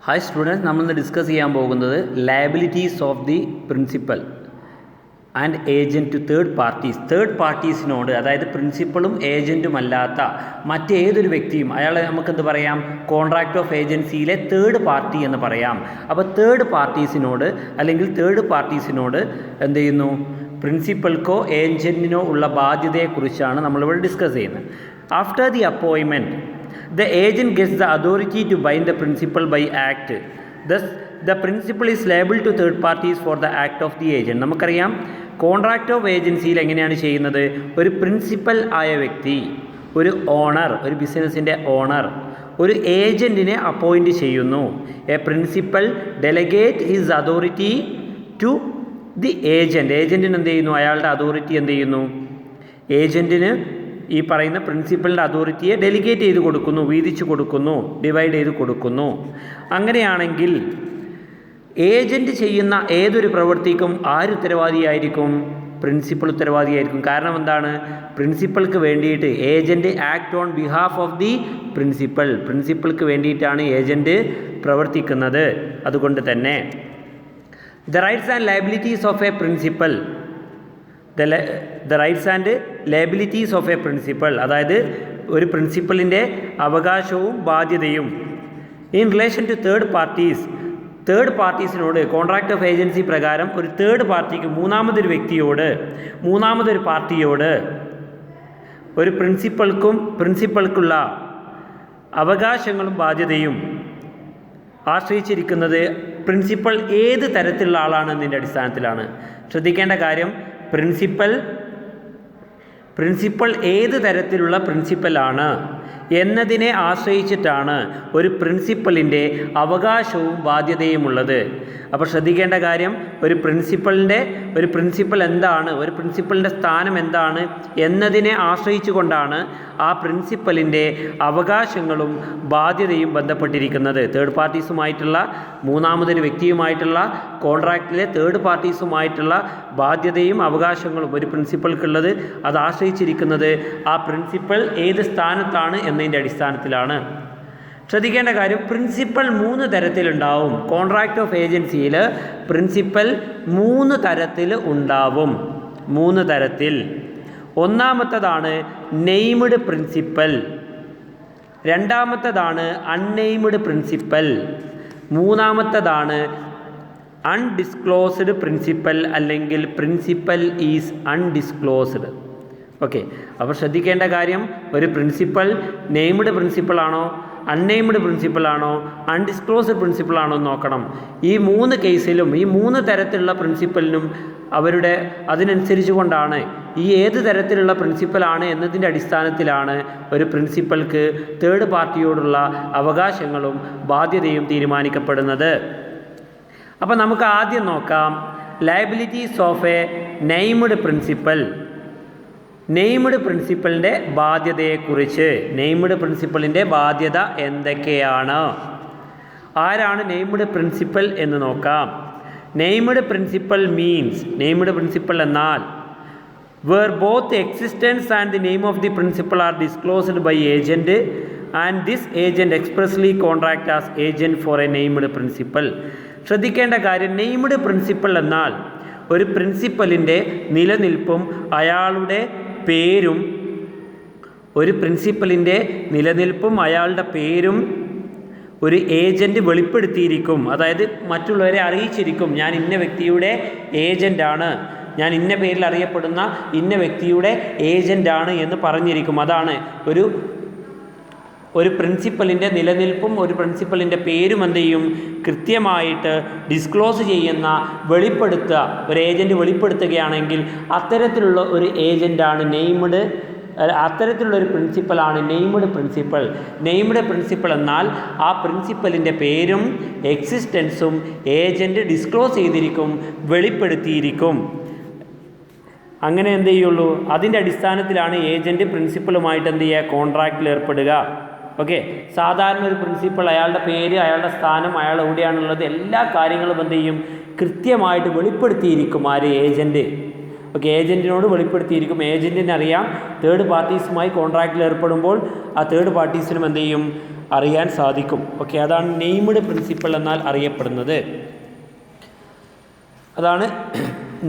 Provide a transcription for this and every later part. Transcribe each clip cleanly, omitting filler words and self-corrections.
Hi students, നമ്മളിന്ന് discuss ചെയ്യാൻ പോകുന്നത് liabilities of the principal and agent to third പാർട്ടീസിനോട്, അതായത് പ്രിൻസിപ്പളും ഏജൻറ്റും അല്ലാത്ത മറ്റേതൊരു വ്യക്തിയും, അയാളെ നമുക്കെന്ത് പറയാം, കോൺട്രാക്റ്റ് ഓഫ് ഏജൻസിയിലെ തേർഡ് പാർട്ടി എന്ന് പറയാം. അപ്പോൾ തേർഡ് പാർട്ടീസിനോട് എന്ത് ചെയ്യുന്നു, പ്രിൻസിപ്പൽക്കോ ഏജൻറ്റിനോ ഉള്ള ബാധ്യതയെക്കുറിച്ചാണ് നമ്മളിവിടെ ഡിസ്കസ് ചെയ്യുന്നത്. After the appointment the agent gets the authority to bind the principal by act. Thus, the principal is liable to third parties for the act of the agent. നമുക്കറിയാം, contract of ഏജൻസിയിൽ എങ്ങനെയാണ് ചെയ്യുന്നത്, ഒരു principal ആയ വ്യക്തി, ഒരു owner, ഒരു ബിസിനസ്സിൻ്റെ ഓണർ ഒരു ഏജൻറ്റിനെ അപ്പോയിൻറ്റ് ചെയ്യുന്നു. A principal delegate his authority to the agent. ഏജൻറ്റിന് എന്ത് ചെയ്യുന്നു, അയാളുടെ അതോറിറ്റി എന്ത് ചെയ്യുന്നു, ഏജൻറ്റിന് ഈ പറയുന്ന പ്രിൻസിപ്പലിൻ്റെ അതോറിറ്റിയെ ഡെലിഗേറ്റ് ചെയ്ത് കൊടുക്കുന്നു, വീതിച്ചു കൊടുക്കുന്നു, ഡിവൈഡ് ചെയ്ത് കൊടുക്കുന്നു. അങ്ങനെയാണെങ്കിൽ ഏജൻറ്റ് ചെയ്യുന്ന ഏതൊരു പ്രവൃത്തിക്കും ആര് ഉത്തരവാദിയായിരിക്കും, പ്രിൻസിപ്പൽ ഉത്തരവാദിയായിരിക്കും. കാരണം എന്താണ്, പ്രിൻസിപ്പൾക്ക് വേണ്ടിയിട്ട് agent act on behalf of the പ്രിൻസിപ്പൾക്ക് വേണ്ടിയിട്ടാണ് ഏജൻറ്റ് പ്രവർത്തിക്കുന്നത്. അതുകൊണ്ട് തന്നെ the rights and liabilities of a principal അതായത് ഒരു പ്രിൻസിപ്പലിൻ്റെ അവകാശവും ബാധ്യതയും ഇൻ റിലേഷൻ ടു തേർഡ് പാർട്ടീസിനോട്, കോൺട്രാക്റ്റ് ഓഫ് ഏജൻസി പ്രകാരം ഒരു തേർഡ് പാർട്ടിക്ക്, മൂന്നാമതൊരു പാർട്ടിയോട് ഒരു പ്രിൻസിപ്പൾക്കുള്ള അവകാശങ്ങളും ബാധ്യതയും ആശ്രയിച്ചിരിക്കുന്നത് പ്രിൻസിപ്പൽ ഏത് തരത്തിലുള്ള ആളാണെന്നതിൻ്റെ അടിസ്ഥാനത്തിലാണ്. ശ്രദ്ധിക്കേണ്ട കാര്യം, പ്രിൻസിപ്പൽ ഏത് തരത്തിലുള്ള പ്രിൻസിപ്പലാണ് എന്നതിനെ ആശ്രയിച്ചിട്ടാണ് ഒരു പ്രിൻസിപ്പലിൻ്റെ അവകാശവും ബാധ്യതയുമുള്ളത്. അപ്പോൾ ശ്രദ്ധിക്കേണ്ട കാര്യം, ഒരു പ്രിൻസിപ്പൽ എന്താണ്, ഒരു പ്രിൻസിപ്പലിൻ്റെ സ്ഥാനം എന്താണ് എന്നതിനെ ആശ്രയിച്ചു കൊണ്ടാണ് ആ പ്രിൻസിപ്പലിൻ്റെ അവകാശങ്ങളും ബാധ്യതയും ബന്ധപ്പെട്ടിരിക്കുന്നത്. തേർഡ് പാർട്ടീസുമായിട്ടുള്ള, മൂന്നാമതൊരു വ്യക്തിയുമായിട്ടുള്ള കോൺട്രാക്റ്റിലെ തേർഡ് പാർട്ടീസുമായിട്ടുള്ള ബാധ്യതയും അവകാശങ്ങളും ഒരു പ്രിൻസിപ്പൽക്കുള്ളത്, അത് ആശ്രയിച്ചിരിക്കുന്നത് ആ പ്രിൻസിപ്പൽ ഏത് സ്ഥാനത്താണ് എന്നതിൻ്റെ അടിസ്ഥാനത്തിലാണ്. ശ്രദ്ധിക്കേണ്ട കാര്യം, പ്രിൻസിപ്പൽ 3 തരത്തിലുണ്ടാവും. കോൺട്രാക്റ്റ് ഓഫ് ഏജൻസിയിൽ പ്രിൻസിപ്പൽ 3 തരത്തിൽ ഉണ്ടാവും. 3 തരത്തിൽ. ഒന്നാമത്തതാണ് നെയ്മഡ് പ്രിൻസിപ്പൽ, രണ്ടാമത്തതാണ് അൺനെയ്മഡ് പ്രിൻസിപ്പൽ, മൂന്നാമത്തതാണ് അൺഡിസ്ക്ലോസ്ഡ് പ്രിൻസിപ്പൽ, അല്ലെങ്കിൽ പ്രിൻസിപ്പൽ ഈസ് അൺഡിസ്ക്ലോസ്ഡ്. ഓക്കെ, അപ്പോൾ ശ്രദ്ധിക്കേണ്ട കാര്യം, ഒരു പ്രിൻസിപ്പൽ നെയ്മഡ് പ്രിൻസിപ്പളാണോ, അൺനെയ്മഡ് പ്രിൻസിപ്പളാണോ, അൺഡിസ്ക്ലോസ്ഡ് പ്രിൻസിപ്പളാണോ എന്ന് നോക്കണം. ഈ 3 കേസിലും, ഈ 3 തരത്തിലുള്ള പ്രിൻസിപ്പലിനും അതിനനുസരിച്ച് കൊണ്ടാണ് ഈ ഏത് തരത്തിലുള്ള പ്രിൻസിപ്പലാണ് എന്നതിൻ്റെ അടിസ്ഥാനത്തിലാണ് ഒരു പ്രിൻസിപ്പൽക്ക് തേർഡ് പാർട്ടിയോടുള്ള അവകാശങ്ങളും ബാധ്യതയും തീരുമാനിക്കപ്പെടുന്നത്. അപ്പോൾ നമുക്ക് ആദ്യം നോക്കാം liabilities of a named principal. Named പ്രിൻസിപ്പലിൻ്റെ ബാധ്യതയെക്കുറിച്ച്, നെയ്മഡ് പ്രിൻസിപ്പലിൻ്റെ ബാധ്യത എന്തൊക്കെയാണ്, ആരാണ് നെയ്മഡ് പ്രിൻസിപ്പൽ എന്ന് നോക്കാം. നെയ്മഡ് പ്രിൻസിപ്പൽ എന്നാൽ where both existence and the name of the principal are disclosed by agent and this agent expressly contract as agent for a named principal. ശ്രദ്ധിക്കേണ്ട കാര്യം, നെയ്മഡ് പ്രിൻസിപ്പൽ എന്നാൽ ഒരു പ്രിൻസിപ്പലിൻ്റെ നിലനിൽപ്പും അയാളുടെ പേരും, ഒരു ഏജൻറ്റ് വെളിപ്പെടുത്തിയിരിക്കും. അതായത് മറ്റുള്ളവരെ അറിയിച്ചിരിക്കും, ഞാൻ ഇന്ന വ്യക്തിയുടെ ഏജൻ്റാണ്, ഞാൻ ഇന്ന പേരിൽ അറിയപ്പെടുന്ന ഇന്ന വ്യക്തിയുടെ ഏജൻ്റാണ് എന്ന് പറഞ്ഞിരിക്കും. അതാണ് ഒരു പ്രിൻസിപ്പലിൻ്റെ നിലനിൽപ്പും ഒരു പ്രിൻസിപ്പലിൻ്റെ പേരും എന്ത് ചെയ്യും, കൃത്യമായിട്ട് ഡിസ്ക്ലോസ് ചെയ്യുന്ന, ഒരു ഏജൻറ്റ് വെളിപ്പെടുത്തുകയാണെങ്കിൽ അത്തരത്തിലുള്ള ഒരു ഏജൻ്റാണ് അത്തരത്തിലുള്ള ഒരു പ്രിൻസിപ്പലാണ് നെയ്മഡ് പ്രിൻസിപ്പൽ. നെയ്മഡ് പ്രിൻസിപ്പൽ എന്നാൽ ആ പ്രിൻസിപ്പലിൻ്റെ പേരും എക്സിസ്റ്റൻസും ഏജൻറ്റ് ഡിസ്ക്ലോസ് ചെയ്തിരിക്കും, വെളിപ്പെടുത്തിയിരിക്കും. അങ്ങനെ എന്ത് ചെയ്യുള്ളൂ, അതിൻ്റെ അടിസ്ഥാനത്തിലാണ് ഏജൻറ്റ് പ്രിൻസിപ്പലുമായിട്ട് എന്ത് ചെയ്യുക, കോൺട്രാക്റ്റിൽ ഏർപ്പെടുക. ഓക്കെ, സാധാരണ ഒരു പ്രിൻസിപ്പൽ അയാളുടെ പേര്, അയാളുടെ സ്ഥാനം, അയാൾ എവിടെയാണുള്ളത്, എല്ലാ കാര്യങ്ങളും എന്ത് ചെയ്യും, കൃത്യമായിട്ട് വെളിപ്പെടുത്തിയിരിക്കും. ഏജൻറ്റ്. ഓക്കെ, ഏജൻറ്റിനോട് വെളിപ്പെടുത്തിയിരിക്കും. ഏജൻറ്റിനറിയാം തേർഡ് പാർട്ടീസുമായി കോൺട്രാക്റ്റിൽ ഏർപ്പെടുമ്പോൾ ആ തേർഡ് പാർട്ടീസിനും എന്ത് ചെയ്യും, അറിയാൻ സാധിക്കും. ഓക്കെ, അതാണ് നെയ്മഡ് പ്രിൻസിപ്പൾ എന്നാൽ അറിയപ്പെടുന്നത്. അതാണ്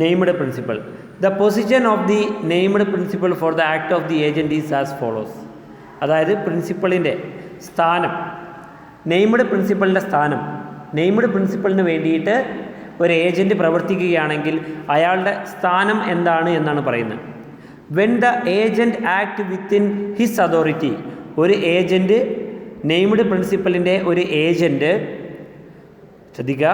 named principal. The position of the named principal for the act of the agent is as follows. അതായത് പ്രിൻസിപ്പളിൻ്റെ സ്ഥാനം, നെയ്മഡ് പ്രിൻസിപ്പളിൻ്റെ സ്ഥാനം, നെയ്മഡ് പ്രിൻസിപ്പളിന് വേണ്ടിയിട്ട് ഒരു ഏജൻറ്റ് പ്രവർത്തിക്കുകയാണെങ്കിൽ അയാളുടെ സ്ഥാനം എന്താണ് എന്നാണ് പറയുന്നത്. When the agent act within his authority, ഒരു ഏജൻറ്റ്, നെയ്മഡ് പ്രിൻസിപ്പളിൻ്റെ ഒരു ഏജൻറ്റ്, ശ്രദ്ധിക്കുക,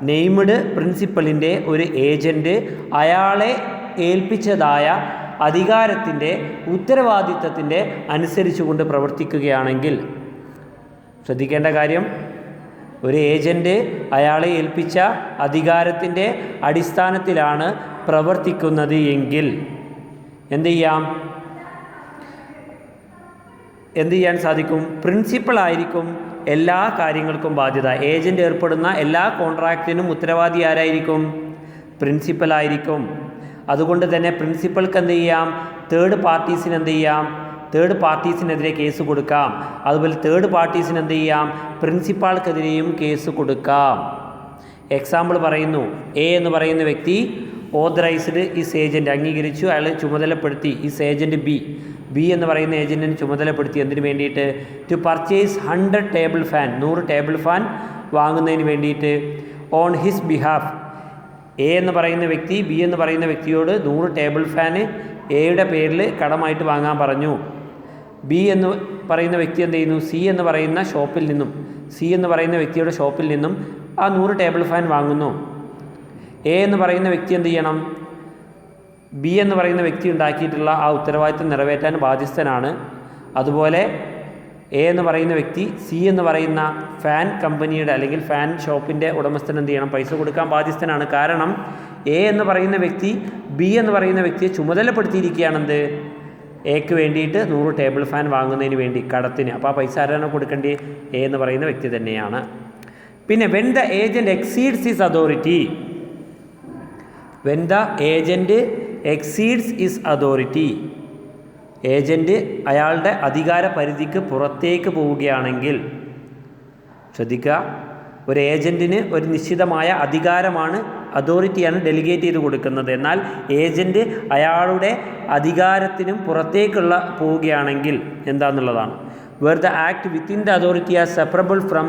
നെയ്മഡ് പ്രിൻസിപ്പളിൻ്റെ ഒരു ഏജൻറ്റ് അയാളെ ഏൽപ്പിച്ചതായ അധികാരത്തിൻ്റെ ഉത്തരവാദിത്തത്തിൻ്റെ അനുസരിച്ചുകൊണ്ട് പ്രവർത്തിക്കുകയാണെങ്കിൽ, ശ്രദ്ധിക്കേണ്ട കാര്യം, ഒരു ഏജൻറ്റ് അയാളെ ഏൽപ്പിച്ച അധികാരത്തിൻ്റെ അടിസ്ഥാനത്തിലാണ് പ്രവർത്തിക്കുന്നത് എങ്കിൽ എന്ത് ചെയ്യാൻ സാധിക്കും? പ്രിൻസിപ്പളായിരിക്കും എല്ലാ കാര്യങ്ങൾക്കും ബാധ്യത. ഏജൻറ്റ് ഏർപ്പെടുന്ന എല്ലാ കോൺട്രാക്റ്റിനും ഉത്തരവാദി ആരായിരിക്കും? പ്രിൻസിപ്പലായിരിക്കും. അതുകൊണ്ട് തന്നെ പ്രിൻസിപ്പൾക്ക് എന്ത് ചെയ്യാം? തേർഡ് പാർട്ടീസിന് എന്ത് ചെയ്യാം? തേർഡ് പാർട്ടീസിനെതിരെ കേസ് കൊടുക്കാം. അതുപോലെ തേർഡ് പാർട്ടീസിന് എന്ത് ചെയ്യാം? പ്രിൻസിപ്പാൾക്കെതിരെയും കേസ് കൊടുക്കാം. എക്സാമ്പിൾ പറയുന്നു, എ എന്ന് പറയുന്ന വ്യക്തി ഓതറൈസ്ഡ് ഈസ് ഏജൻറ്റ്, അംഗീകരിച്ചു, അയാൾ ചുമതലപ്പെടുത്തി ഈസ് ഏജൻറ്റ് ബി എന്ന് പറയുന്ന ഏജൻറ്റിന് ചുമതലപ്പെടുത്തി എന്തിനു വേണ്ടിയിട്ട്? To purchase 100 table fan, 100 table fan വാങ്ങുന്നതിന് വേണ്ടിയിട്ട്. ഓൺ ഹിസ് ബിഹാഫ്, എ എന്ന് പറയുന്ന വ്യക്തി ബി എന്ന് പറയുന്ന വ്യക്തിയോട് 100 ടേബിൾ ഫാന് എയുടെ പേരിൽ കടമായിട്ട് വാങ്ങാൻ പറഞ്ഞു. ബി എന്ന് പറയുന്ന വ്യക്തി എന്ത് ചെയ്യുന്നു? സി എന്ന് പറയുന്ന വ്യക്തിയുടെ ഷോപ്പിൽ നിന്നും ആ 100 ടേബിൾ ഫാൻ വാങ്ങുന്നു. എ എന്ന് പറയുന്ന വ്യക്തി എന്ത് ചെയ്യണം? ബി എന്ന് പറയുന്ന വ്യക്തി ഉണ്ടാക്കിയിട്ടുള്ള ആ ഉത്തരവാദിത്തം നിറവേറ്റാൻ ബാധ്യസ്ഥനാണ്. അതുപോലെ എ എന്ന് പറയുന്ന വ്യക്തി സി എന്ന് പറയുന്ന ഫാൻ കമ്പനിയുടെ അല്ലെങ്കിൽ ഫാൻ ഷോപ്പിൻ്റെ ഉടമസ്ഥൻ എന്ത് ചെയ്യണം? പൈസ കൊടുക്കാൻ ബാധ്യസ്ഥനാണ്. കാരണം എ എന്ന് പറയുന്ന വ്യക്തി ബി എന്ന് പറയുന്ന വ്യക്തിയെ ചുമതലപ്പെടുത്തിയിരിക്കുകയാണെന്ത്? എക്ക് വേണ്ടിയിട്ട് 100 ടേബിൾ ഫാൻ വാങ്ങുന്നതിന് വേണ്ടി, കടത്തിന്. അപ്പോൾ ആ പൈസ ആരാണ് കൊടുക്കേണ്ടത്? എ എന്ന് പറയുന്ന വ്യക്തി തന്നെയാണ്. പിന്നെ when the agent exceeds his authority, when the agent exceeds his authority, agent അയാളുടെ അധികാര പരിധിക്ക് പുറത്തേക്ക് പോവുകയാണെങ്കിൽ, ശ്രദ്ധിക്കുക, ഒരു ഏജൻറ്റിന് ഒരു നിശ്ചിതമായ അധികാരമാണ്, അതോറിറ്റിയാണ് ഡെലിഗേറ്റ് ചെയ്ത് കൊടുക്കുന്നത്. എന്നാൽ ഏജൻറ്റ് അയാളുടെ അധികാരത്തിനും പുറത്തേക്കുള്ള പോവുകയാണെങ്കിൽ എന്താണെന്നുള്ളതാണ്. Where the act within the authority are separable from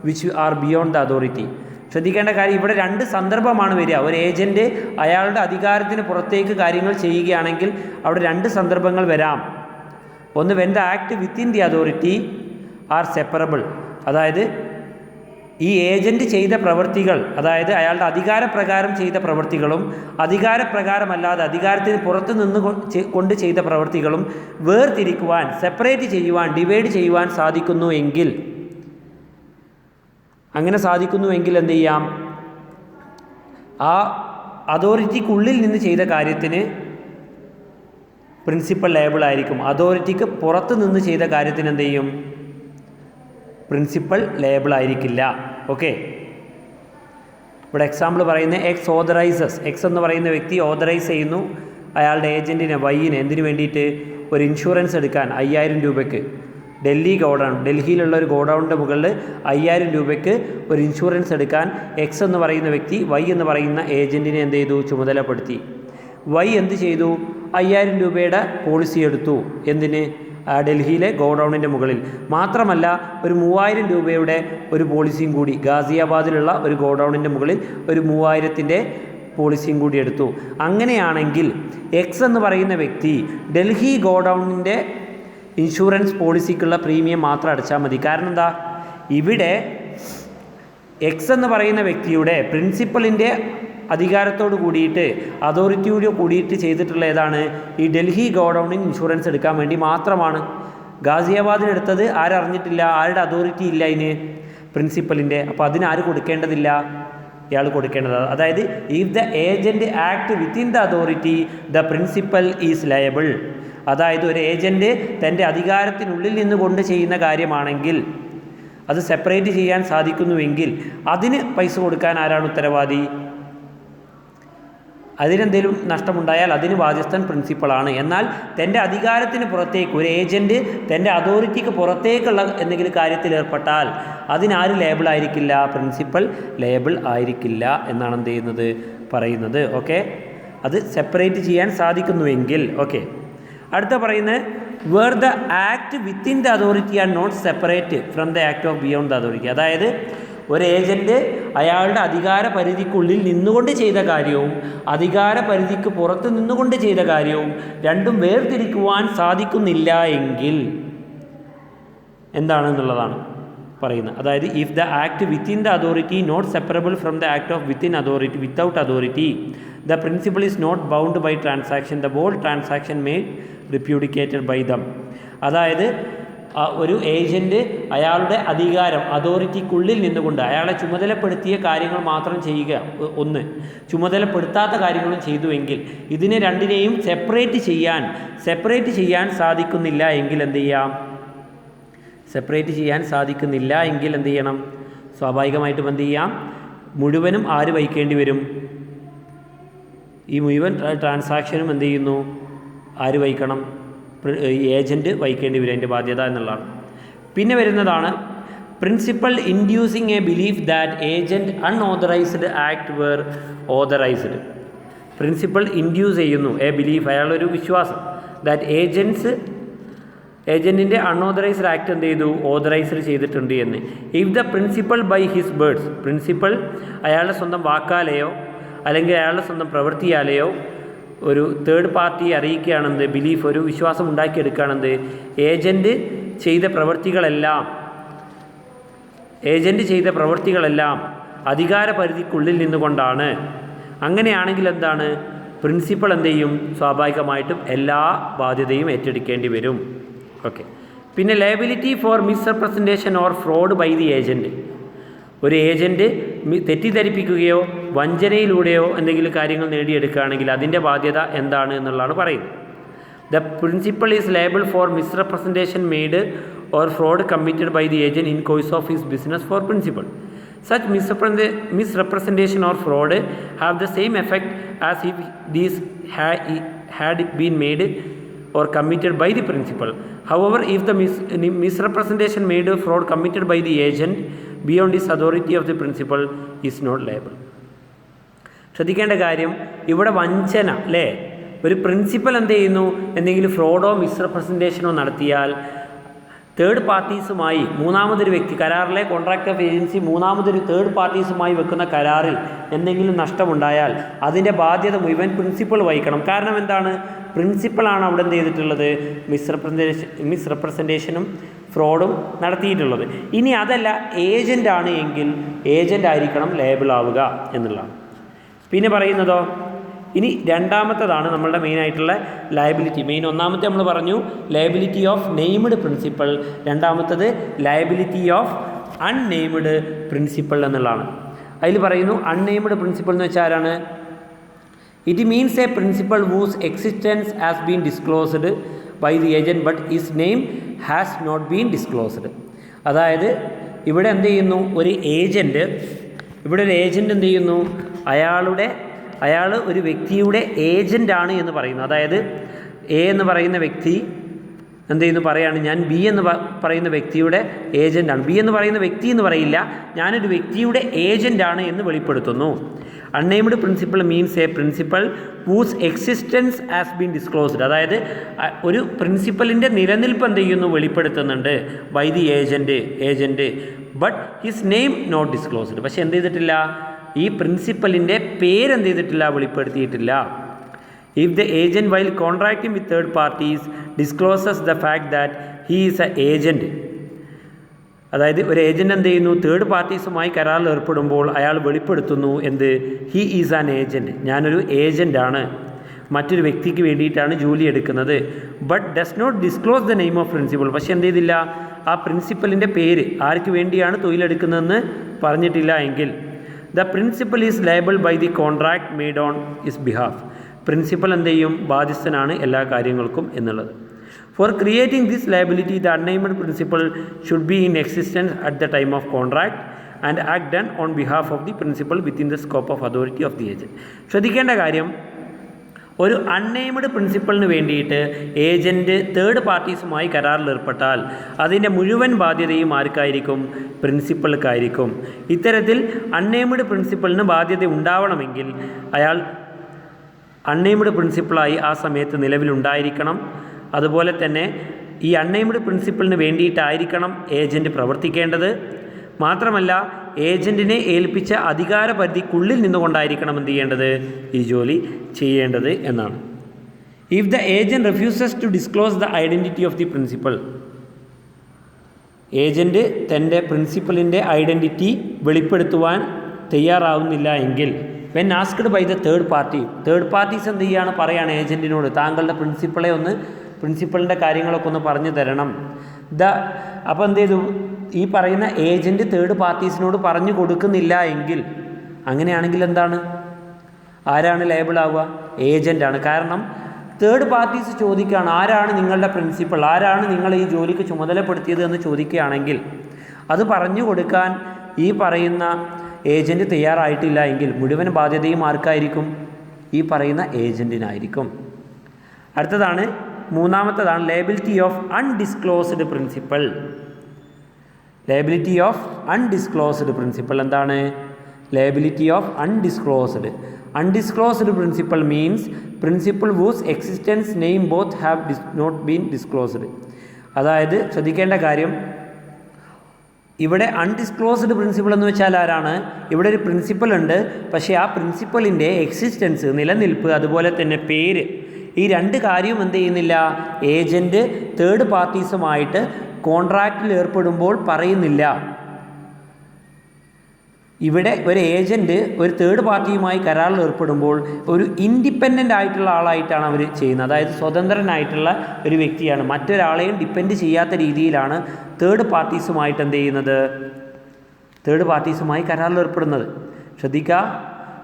which are beyond the authority. ശ്രദ്ധിക്കേണ്ട കാര്യം, ഇവിടെ 2 സന്ദർഭമാണ് വരിക. ഒരു ഏജൻറ്റ് അയാളുടെ അധികാരത്തിന് പുറത്തേക്ക് കാര്യങ്ങൾ ചെയ്യുകയാണെങ്കിൽ അവിടെ 2 സന്ദർഭങ്ങൾ വരാം. ഒന്ന്, when the act within the authority are separable, അതായത് ഈ ഏജൻറ്റ് ചെയ്ത പ്രവൃത്തികൾ, അതായത് അയാളുടെ അധികാരപ്രകാരം ചെയ്ത പ്രവൃത്തികളും അധികാരപ്രകാരമല്ലാതെ അധികാരത്തിന് പുറത്ത് നിന്ന് കൊണ്ട് ചെയ്ത പ്രവൃത്തികളും വേർതിരിക്കുവാൻ, സെപ്പറേറ്റ് ചെയ്യുവാൻ, ഡിവൈഡ് ചെയ്യുവാൻ സാധിക്കുന്നു എങ്കിൽ, അങ്ങനെ സാധിക്കുന്നുവെങ്കിൽ എന്ത് ചെയ്യാം? ആ അതോറിറ്റിക്കുള്ളിൽ നിന്ന് ചെയ്ത കാര്യത്തിന് പ്രിൻസിപ്പൽ ലയബിൾ ആയിരിക്കും. അതോറിറ്റിക്ക് പുറത്ത് നിന്ന് ചെയ്ത കാര്യത്തിന് എന്ത് ചെയ്യും? പ്രിൻസിപ്പൽ ലയബിൾ ആയിരിക്കില്ല. ഓക്കെ, ഇവിടെ എക്സാമ്പിൾ പറയുന്നത് എക്സ് ഓതറൈസസ്, എക്സ് എന്ന് പറയുന്ന വ്യക്തി ഓതറൈസ് ചെയ്യുന്നു അയാളുടെ ഏജൻറ്റിനെ വൈയിന് എന്തിനു വേണ്ടിയിട്ട്? ഒരു ഇൻഷുറൻസ് എടുക്കാൻ 5000 രൂപയ്ക്ക്. ഡൽഹിയിലുള്ള ഒരു ഗോഡൗണിൻ്റെ മുകളിൽ 5000 രൂപയ്ക്ക് ഒരു ഇൻഷുറൻസ് എടുക്കാൻ എക്സ് എന്ന് പറയുന്ന വ്യക്തി വൈ എന്ന് പറയുന്ന ഏജൻറ്റിനെ എന്ത് ചെയ്തു? ചുമതലപ്പെടുത്തി. വൈ എന്ത് ചെയ്തു? 5000 രൂപയുടെ പോളിസി എടുത്തു. എന്തിന്? ഡൽഹിയിലെ ഗോഡൗണിൻ്റെ മുകളിൽ. മാത്രമല്ല ഒരു 3000 രൂപയുടെ ഒരു പോളിസിയും കൂടി ഗാസിയാബാദിലുള്ള ഒരു ഗോഡൗണിൻ്റെ മുകളിൽ ഒരു 3000ൻ്റെ പോളിസിയും കൂടി എടുത്തു. അങ്ങനെയാണെങ്കിൽ എക്സ് എന്ന് പറയുന്ന വ്യക്തി ഡൽഹി ഗോഡൗണിൻ്റെ ഇൻഷുറൻസ് പോളിസിക്കുള്ള പ്രീമിയം മാത്രം അടച്ചാൽ മതി. കാരണം എന്താ? ഇവിടെ എക്സ് എന്ന് പറയുന്ന വ്യക്തിയുടെ പ്രിൻസിപ്പലിൻ്റെ അധികാരത്തോട് കൂടിയിട്ട് അതോറിറ്റിയോട് കൂടിയിട്ട് ചെയ്തിട്ടുള്ള ഏതാണ്? ഈ ഡൽഹി ഗോഡൗണിന് ഇൻഷുറൻസ് എടുക്കാൻ വേണ്ടി മാത്രമാണ്. ഗാസിയാബാദിനെടുത്തത് ആരറിഞ്ഞിട്ടില്ല, ആരുടെ അതോറിറ്റി ഇല്ല അതിന്? പ്രിൻസിപ്പലിൻ്റെ. അപ്പോൾ അതിനാര് കൊടുക്കേണ്ടതില്ല? ഇയാൾ കൊടുക്കേണ്ടത്. അതായത് if the agent act within the authority the principal is liable. അതായത് ഒരു ഏജൻറ്റ് തൻ്റെ അധികാരത്തിനുള്ളിൽ നിന്ന് കൊണ്ട് ചെയ്യുന്ന കാര്യമാണെങ്കിൽ, അത് സെപ്പറേറ്റ് ചെയ്യാൻ സാധിക്കുന്നുവെങ്കിൽ അതിന് പൈസ കൊടുക്കാൻ ആരാണ് ഉത്തരവാദി? അതിനെന്തെങ്കിലും നഷ്ടമുണ്ടായാൽ അതിന് ബാധ്യസ്ഥൻ പ്രിൻസിപ്പളാണ്. എന്നാൽ തൻ്റെ അധികാരത്തിന് പുറത്തേക്ക് ഒരു ഏജൻറ്റ് തൻ്റെ അതോറിറ്റിക്ക് പുറത്തേക്കുള്ള എന്തെങ്കിലും കാര്യത്തിൽ ഏർപ്പെട്ടാൽ അതിനാര് ലേബിൾ ആയിരിക്കില്ല? പ്രിൻസിപ്പൽ ലേബിൾ ആയിരിക്കില്ല എന്നാണ് എന്ത് ചെയ്യുന്നത് പറയുന്നത്. ഓക്കെ, അത് സെപ്പറേറ്റ് ചെയ്യാൻ സാധിക്കുന്നുവെങ്കിൽ. ഓക്കെ, അടുത്ത പറയുന്നത് where the act within the authority are not separate from the act of beyond the authority. അതായത് ഒരു ഏജൻറ്റ് അയാളുടെ അധികാര പരിധിക്കുള്ളിൽ നിന്നുകൊണ്ട് ചെയ്ത കാര്യവും അധികാര പരിധിക്ക് പുറത്ത് നിന്നുകൊണ്ട് ചെയ്ത കാര്യവും രണ്ടും വേർതിരിക്കുവാൻ സാധിക്കുന്നില്ല എങ്കിൽ എന്താണെന്നുള്ളതാണ് പറയുന്നത്. അതായത് if the act within the authority not separable from the act of within authority without authority the principal is not bound by transaction the whole transaction made repudiated by them. അതായത് ഒരു ഏജൻറ്റ് അയാളുടെ അധികാരം അതോറിറ്റിക്കുള്ളിൽ നിന്നുകൊണ്ട് അയാളെ ചുമതലപ്പെടുത്തിയ കാര്യങ്ങൾ മാത്രം ചെയ്യുക, ഒന്ന് ചുമതലപ്പെടുത്താത്ത കാര്യങ്ങളും ചെയ്തുവെങ്കിൽ ഇതിനെ രണ്ടിനെയും സെപ്പറേറ്റ് ചെയ്യാൻ സാധിക്കുന്നില്ല എങ്കിൽ എന്ത് ചെയ്യാം? സെപ്പറേറ്റ് ചെയ്യാൻ സാധിക്കുന്നില്ല എങ്കിൽ എന്ത് ചെയ്യണം? സ്വാഭാവികമായിട്ടും എന്ത് ചെയ്യാം? മുഴുവനും ആര് വഹിക്കേണ്ടി വരും? ഈ മുഴുവൻ ട്രാൻസാക്ഷനും എന്ത് ചെയ്യുന്നു? ആര് വഹിക്കണം? ഏജൻറ്റ് വഹിക്കേണ്ടി വരും അതിൻ്റെ ബാധ്യത എന്നുള്ളതാണ്. പിന്നെ വരുന്നതാണ് principal inducing a belief that agent unauthorised act were authorised. Principal induce ചെയ്യുന്നു എ ബിലീഫ്, അയാളൊരു വിശ്വാസം, ദാറ്റ് ഏജൻറ്റിൻ്റെ അൺഓതറൈസ്ഡ് ആക്ട് എന്ത് ചെയ്തു? ഓതറൈസ്ഡ് ചെയ്തിട്ടുണ്ട് എന്ന്. If the principal by his words, principal അയാളുടെ സ്വന്തം വാക്കാലെയോ അല്ലെങ്കിൽ അയാളുടെ സ്വന്തം പ്രവൃത്തിയാലെയോ ഒരു തേർഡ് പാർട്ടിയെ അറിയിക്കുകയാണെന്ത്? ബിലീഫ്, ഒരു വിശ്വാസം ഉണ്ടാക്കിയെടുക്കുകയാണെന്ത്? ഏജൻറ്റ് ചെയ്ത പ്രവൃത്തികളെല്ലാം അധികാര പരിധിക്കുള്ളിൽ നിന്നുകൊണ്ടാണ്. അങ്ങനെയാണെങ്കിൽ എന്താണ്? പ്രിൻസിപ്പൽ എന്ത് ചെയ്യും? സ്വാഭാവികമായിട്ടും എല്ലാ ബാധ്യതയും ഏറ്റെടുക്കേണ്ടി വരും. ഓക്കെ, പിന്നെ liability for misrepresentation or fraud by the agent. ഒരു ഏജൻറ്റ് തെറ്റിദ്ധരിപ്പിക്കുകയോ വഞ്ചനയിലൂടെയോ എന്തെങ്കിലും കാര്യങ്ങൾ നേടിയെടുക്കുകയാണെങ്കിൽ അതിൻ്റെ ബാധ്യത എന്താണ് എന്നുള്ളതാണ് പറയുന്നത്. The principal is liable for misrepresentation made or fraud committed by the agent in course of his business for principal. Such misrepresentation or fraud have the same effect as if these had been made or committed by the principal. However, if the misrepresentation made or fraud committed by the agent beyond his authority of the principal is not liable. ശ്രദ്ധിക്കേണ്ട കാര്യം ഇവിടെ വഞ്ചന അല്ലേ, ഒരു principal എന്ത് ചെയ്യുന്നു? എന്തെങ്കിലും ഫ്രോഡോ മിസ്റെപ്രസെൻറ്റേഷനോ നടത്തിയാൽ തേർഡ് പാർട്ടീസുമായി മൂന്നാമതൊരു വ്യക്തി, കരാറിലെ കോൺട്രാക്ട് ഓഫ് ഏജൻസി മൂന്നാമതൊരു തേർഡ് പാർട്ടീസുമായി വെക്കുന്ന കരാറിൽ എന്തെങ്കിലും നഷ്ടമുണ്ടായാൽ അതിൻ്റെ ബാധ്യത മുഴുവൻ പ്രിൻസിപ്പൽ വഹിക്കണം. കാരണം എന്താണ്? പ്രിൻസിപ്പളാണ് അവിടെ എന്ത് ചെയ്തിട്ടുള്ളത്? മിസ്റെപ്രസെൻറ്റേഷനും ഫ്രോഡും നടത്തിയിട്ടുള്ളത്. ഇനി അതല്ല ഏജൻ്റാണ് എങ്കിൽ ഏജൻ്റ് ആയിരിക്കണം ലേബിൾ ആവുക എന്നുള്ളതാണ്. പിന്നെ പറയുന്നതോ, ഇനി രണ്ടാമത്തതാണ് നമ്മളുടെ മെയിനായിട്ടുള്ള ലയബിലിറ്റി. ഒന്നാമത്തെ നമ്മൾ പറഞ്ഞു ലയബിലിറ്റി ഓഫ് നെയ്മഡ് പ്രിൻസിപ്പൽ, രണ്ടാമത്തത് ലയബിലിറ്റി ഓഫ് അൺനെയ്മഡ് പ്രിൻസിപ്പൽ എന്നുള്ളതാണ്. അതിൽ പറയുന്നു അൺനെയ്മഡ് പ്രിൻസിപ്പൽ എന്ന് വെച്ചാൽ ആരാണ്? It means a principal whose existence has been disclosed by the agent but his name has not been disclosed. അതായത് ഇവിടെ എന്ത് ചെയ്യുന്നു? ഒരു ഏജൻറ്റ് എന്ത് ചെയ്യുന്നു? അയാൾ ഒരു വ്യക്തിയുടെ ഏജൻ്റാണ് എന്ന് പറയുന്നു. അതായത് എ എന്ന് പറയുന്ന വ്യക്തി എന്ത് ചെയ്യുന്നു? പറയാണ് ഞാൻ ബി എന്ന് പറയുന്ന വ്യക്തിയുടെ ഏജൻ്റാണ്. ബി എന്ന് പറയുന്ന വ്യക്തി എന്ന് പറയില്ല, ഞാനൊരു വ്യക്തിയുടെ ഏജൻ്റാണ് എന്ന് വെളിപ്പെടുത്തുന്നു. Unnamed principal means a principal whose existence has been disclosed. അതായത് ഒരു പ്രിൻസിപ്പലിൻ്റെ നിലനിൽപ്പ് എന്ത് ചെയ്യുന്നു? വെളിപ്പെടുത്തുന്നുണ്ട് by the agent but his name not disclosed. പക്ഷെ എന്ത് ചെയ്തിട്ടില്ല? ഈ പ്രിൻസിപ്പലിൻ്റെ പേരെന്ത് ചെയ്തിട്ടില്ല? വെളിപ്പെടുത്തിയിട്ടില്ല. If the agent while contracting with third parties discloses the fact that he is a agent. അതായത് ഒരു ഏജൻറ്റ് എന്ത് ചെയ്യുന്നു? തേർഡ് പാർട്ടീസുമായി കരാറിൽ ഏർപ്പെടുമ്പോൾ അയാൾ വെളിപ്പെടുത്തുന്നു എന്ത്? ഹീ ഈസ് ആൻ ഏജൻറ്റ്, ഞാനൊരു ഏജൻ്റാണ്, മറ്റൊരു വ്യക്തിക്ക് വേണ്ടിയിട്ടാണ് ജോലി എടുക്കുന്നത്. But does not disclose the name of principal. പക്ഷെ എന്ത് ചെയ്തില്ല? ആ പ്രിൻസിപ്പലിൻ്റെ പേര് ആർക്ക് വേണ്ടിയാണ് തൊഴിലെടുക്കുന്നതെന്ന് പറഞ്ഞിട്ടില്ല എങ്കിൽ the principal is liable by the contract made on his behalf. Principal എന്ത് ചെയ്യും? ബാധ്യസ്ഥനാണ് എല്ലാ കാര്യങ്ങൾക്കും എന്നുള്ളത്. For creating this liability, the unnamed principal should be in existence at the time of contract and act done on behalf of the principal within the scope of authority of the agent. ശ്രദ്ധിക്കേണ്ട കാര്യം, ഒരു unnamed പ്രിൻസിപ്പളിന് വേണ്ടിയിട്ട് agent third പാർട്ടീസുമായി കരാറിൽ ഏർപ്പെട്ടാൽ അതിൻ്റെ മുഴുവൻ ബാധ്യതയും ആർക്കായിരിക്കും? പ്രിൻസിപ്പൾക്കായിരിക്കും. ഇത്തരത്തിൽ unnamed പ്രിൻസിപ്പളിന് ബാധ്യത ഉണ്ടാവണമെങ്കിൽ അയാൾ അൺനെയിംഡ് പ്രിൻസിപ്പളായി ആ സമയത്ത് നിലവിലുണ്ടായിരിക്കണം. അതുപോലെ തന്നെ ഈ അൺനെയിംഡ് പ്രിൻസിപ്പളിന് വേണ്ടിയിട്ടായിരിക്കണം ഏജൻറ്റ് പ്രവർത്തിക്കേണ്ടത്. മാത്രമല്ല ഏജൻറ്റിനെ ഏൽപ്പിച്ച അധികാര പരിധിക്കുള്ളിൽ നിന്നുകൊണ്ടായിരിക്കണം എന്ത് ചെയ്യേണ്ടത്? ഈ ജോലി ചെയ്യേണ്ടത് എന്നാണ്. If the agent refuses to disclose the identity of the principal, agent തൻ്റെ പ്രിൻസിപ്പലിൻ്റെ ഐഡൻറ്റിറ്റി വെളിപ്പെടുത്തുവാൻ തയ്യാറാവുന്നില്ല എങ്കിൽ when asked by the third parties എന്ത് ചെയ്യുകയാണ്? പറയുകയാണ് ഏജൻറ്റിനോട്, താങ്കളുടെ പ്രിൻസിപ്പളിൻ്റെ കാര്യങ്ങളൊക്കെ ഒന്ന് പറഞ്ഞു തരണം. അപ്പോൾ എന്ത് ചെയ്തു? ഈ പറയുന്ന ഏജൻറ്റ് തേർഡ് പാർട്ടീസിനോട് പറഞ്ഞു കൊടുക്കുന്നില്ല എങ്കിൽ, അങ്ങനെയാണെങ്കിൽ എന്താണ്? ആരാണ് ലയബിൾ ആവുക? ഏജൻ്റാണ്. കാരണം തേർഡ് പാർട്ടീസ് ചോദിക്കുകയാണ്, ആരാണ് നിങ്ങളുടെ പ്രിൻസിപ്പൾ, ആരാണ് നിങ്ങൾ ഈ ജോലിക്ക് ചുമതലപ്പെടുത്തിയത് എന്ന് ചോദിക്കുകയാണെങ്കിൽ അത് പറഞ്ഞു കൊടുക്കാൻ ഈ പറയുന്ന ഏജൻറ്റ് തയ്യാറായിട്ടില്ല എങ്കിൽ മുഴുവൻ ബാധ്യതയും ആർക്കായിരിക്കും? ഈ പറയുന്ന ഏജൻറ്റിനായിരിക്കും. അടുത്തതാണ്, മൂന്നാമത്തതാണ് liability of undisclosed principal. Liability of undisclosed principal എന്താണ്? Liability of undisclosed principal means principal whose existence name both have not been disclosed. അതായത് ശ്രദ്ധിക്കേണ്ട കാര്യം, ഇവിടെ അൺഡിസ്ക്ലോസ്ഡ് പ്രിൻസിപ്പൾ എന്ന് വെച്ചാൽ ആരാണ്? ഇവിടെ ഒരു പ്രിൻസിപ്പൽ ഉണ്ട്, പക്ഷേ ആ പ്രിൻസിപ്പലിൻ്റെ എക്സിസ്റ്റൻസ്, നിലനിൽപ്പ്, അതുപോലെ തന്നെ പേര്, ഈ രണ്ട് കാര്യവും എന്ത് ചെയ്യുന്നില്ല? ഏജൻറ്റ് തേർഡ് പാർട്ടീസുമായിട്ട് കോൺട്രാക്റ്റിൽ ഏർപ്പെടുമ്പോൾ പറയുന്നില്ല. ഇവിടെ ഒരു ഏജൻറ്റ് ഒരു തേർഡ് പാർട്ടിയുമായി കരാറിൽ ഏർപ്പെടുമ്പോൾ ഒരു ഇൻഡിപെൻഡൻ്റ് ആയിട്ടുള്ള ആളായിട്ടാണ് അവർ ചെയ്യുന്നത്. അതായത് സ്വതന്ത്രനായിട്ടുള്ള ഒരു വ്യക്തിയാണ്, മറ്റൊരാളെയും ഡിപ്പെൻഡ് ചെയ്യാത്ത രീതിയിലാണ് തേർഡ് പാർട്ടീസുമായിട്ട് എന്ത് ചെയ്യുന്നത്? തേർഡ് പാർട്ടീസുമായി കരാറിൽ ഏർപ്പെടുന്നത്. ശ്രദ്ധിക്കുക,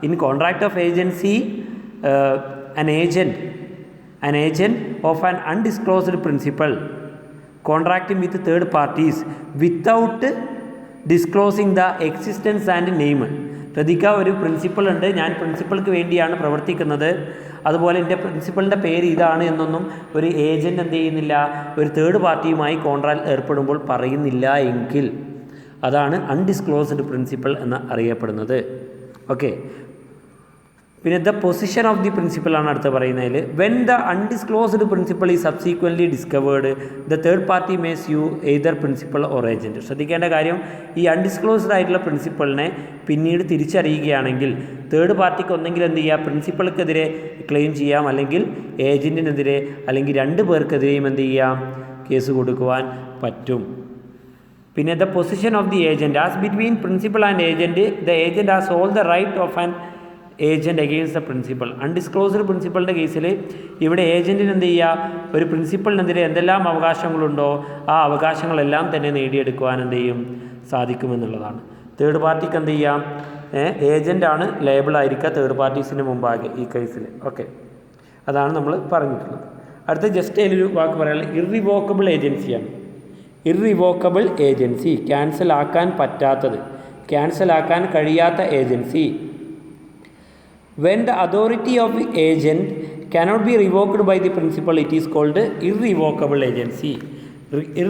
in contract of agency an agent of an undisclosed principal contracting with third parties without disclosing the existence and name. ശ്രദ്ധിക്കുക, ഒരു പ്രിൻസിപ്പൾ ഉണ്ട്, ഞാൻ പ്രിൻസിപ്പൾക്ക് വേണ്ടിയാണ് പ്രവർത്തിക്കുന്നത്, അതുപോലെ എൻ്റെ പ്രിൻസിപ്പളിൻ്റെ പേര് ഇതാണ് എന്നൊന്നും ഒരു ഏജൻറ്റ് എന്ത് ചെയ്യുന്നില്ല? ഒരു തേർഡ് പാർട്ടിയുമായി കോൺട്രാക്റ്റ് ഏർപ്പെടുമ്പോൾ പറയുന്നില്ല എങ്കിൽ അതാണ് അൺഡിസ്ക്ലോസ്ഡ് പ്രിൻസിപ്പൾ എന്ന് അറിയപ്പെടുന്നത്. ഓക്കെ, പിന്നെ the position of the principal ആണ് അടുത്ത് പറയുന്നതിൽ. When the undisclosed principal is subsequently discovered the third party may sue either principal or agent. ശ്രദ്ധിക്കേണ്ട കാര്യം, ഈ അൺഡിസ്ക്ലോസ്ഡ് ആയിട്ടുള്ള പ്രിൻസിപ്പളിനെ പിന്നീട് തിരിച്ചറിയുകയാണെങ്കിൽ തേർഡ് പാർട്ടിക്ക് ഒന്നെങ്കിൽ എന്ത് ചെയ്യുക? പ്രിൻസിപ്പൾക്കെതിരെ ക്ലെയിം ചെയ്യാം, അല്ലെങ്കിൽ ഏജൻറ്റിനെതിരെ, അല്ലെങ്കിൽ രണ്ട് പേർക്കെതിരെയും എന്ത് ചെയ്യാം? കേസ് കൊടുക്കുവാൻ പറ്റും. പിന്നെ the position of the agent as between principal and agent, the agent has all the right of an agent against the principal. Undisclosed പ്രിൻസിപ്പളിൻ്റെ കേസിൽ ഇവിടെ ഏജൻറ്റിന് എന്ത് ചെയ്യുക? ഒരു പ്രിൻസിപ്പളിനെതിരെ എന്തെല്ലാം അവകാശങ്ങളുണ്ടോ ആ അവകാശങ്ങളെല്ലാം തന്നെ നേടിയെടുക്കുവാൻ എന്ത് ചെയ്യും? സാധിക്കുമെന്നുള്ളതാണ്. തേർഡ് പാർട്ടിക്ക് എന്ത് ചെയ്യാം? ഏജൻ്റാണ് ലയബിളായിരിക്കുക തേർഡ് പാർട്ടീസിന് മുമ്പാകെ ഈ കേസിൽ. ഓക്കെ, അതാണ് നമ്മൾ പറഞ്ഞിട്ടുള്ളത്. അടുത്ത ജസ്റ്റ് അതിലൊരു വാക്ക് പറയാനുള്ളത് ഇർറിവോക്കബിൾ ഏജൻസിയാണ്. ഇർറിവോക്കബിൾ ഏജൻസി, ക്യാൻസൽ ആക്കാൻ പറ്റാത്തത്, ക്യാൻസൽ ആക്കാൻ കഴിയാത്ത agency. When the authority of the agent cannot be revoked by the principal, it is called irrevocable agency.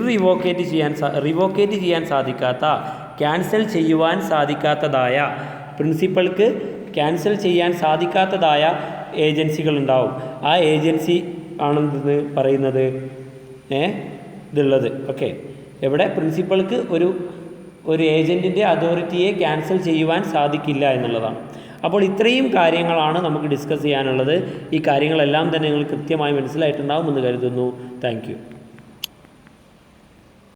റിവോക്കേറ്റ് ചെയ്യാൻ സാധിക്കാത്ത, ക്യാൻസൽ ചെയ്യുവാൻ സാധിക്കാത്തതായ, പ്രിൻസിപ്പൾക്ക് ക്യാൻസൽ ചെയ്യാൻ സാധിക്കാത്തതായ ഏജൻസികളുണ്ടാവും. ആ ഏജൻസി ആണെന്ന് പറയുന്നത് ഇതുള്ളത്. ഓക്കെ, എവിടെ പ്രിൻസിപ്പൾക്ക് ഒരു ഏജൻറ്റിൻ്റെ അതോറിറ്റിയെ ക്യാൻസൽ ചെയ്യുവാൻ സാധിക്കില്ല എന്നുള്ളതാണ്. അപ്പോൾ ഇത്രയും കാര്യങ്ങളാണ് നമുക്ക് ഡിസ്കസ് ചെയ്യാനുള്ളത്. ഈ കാര്യങ്ങളെല്ലാം തന്നെ നിങ്ങൾ കൃത്യമായി മനസ്സിലായിട്ടുണ്ടാകുമെന്ന് കരുതുന്നു. Thank you.